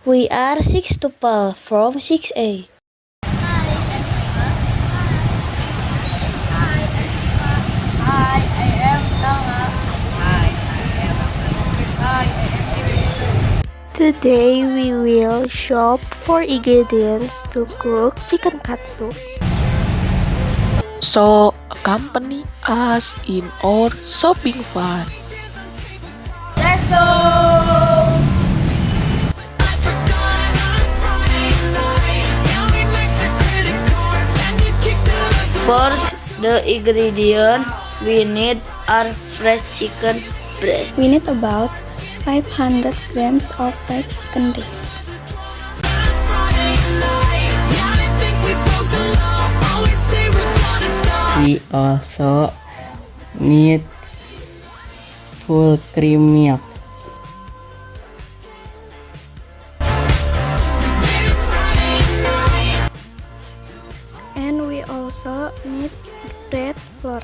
We are six people from 6A. Hi, I am Tanga. Hi, I am Today we will shop for ingredients to cook chicken katsu. So accompany us in our shopping fun. Let's go! First, the ingredient we need are fresh chicken breast. We need about 500 grams of fresh chicken breast. We also need full cream milk. And we also need bread flour.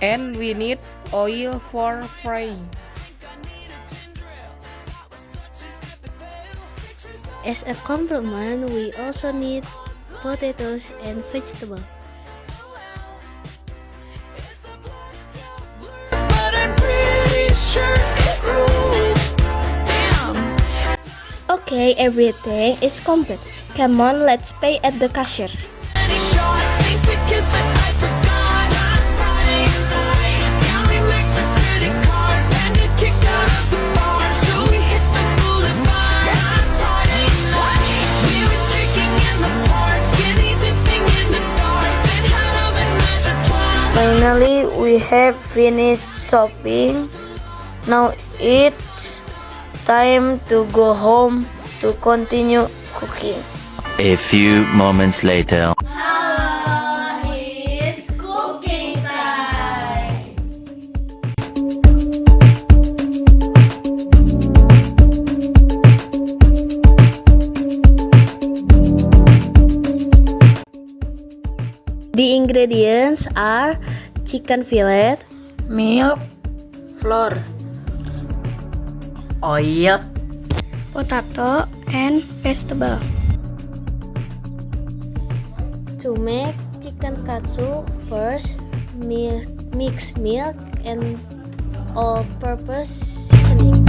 And we need oil for frying. As a complement, we also need potatoes and vegetables. Okay, everything is complete. Come on, let's pay at the cashier. Finally, we have finished shopping. Now it's time to go home to continue cooking. A few moments later. It's cooking time! The ingredients are chicken fillet, Milk, flour, oil, Potato and vegetable. To make chicken katsu, first mix milk and all-purpose seasoning.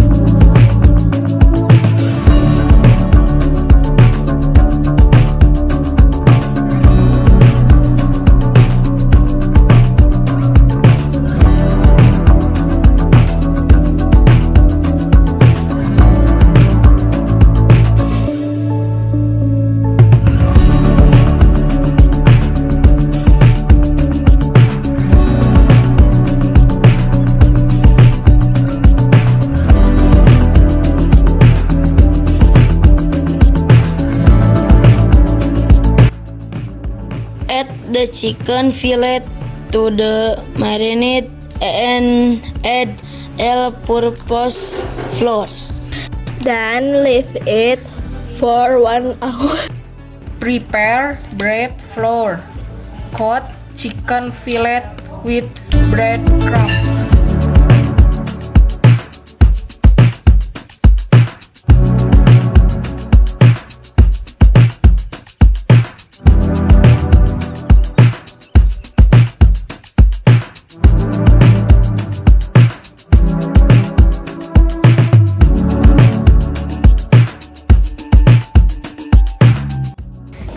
Add the chicken fillet to the marinade and add all-purpose flour. Then leave it for 1 hour. prepare bread flour. Coat chicken fillet with breadcrumbs.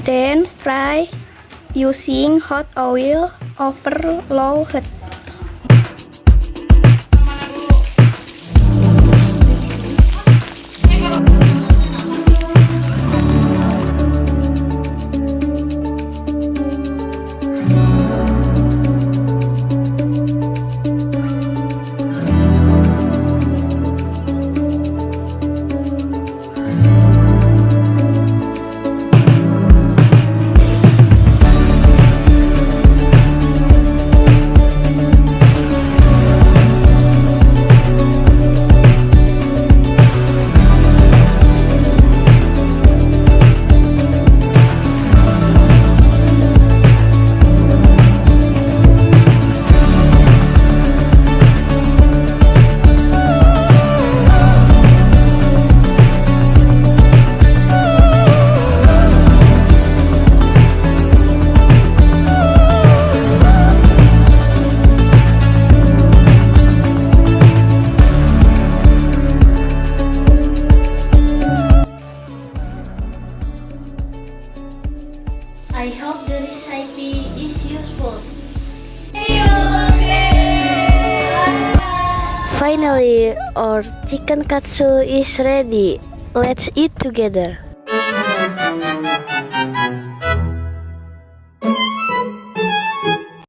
Then fry using hot oil over low heat. I hope the recipe is useful. Finally, our chicken katsu is ready. Let's eat together.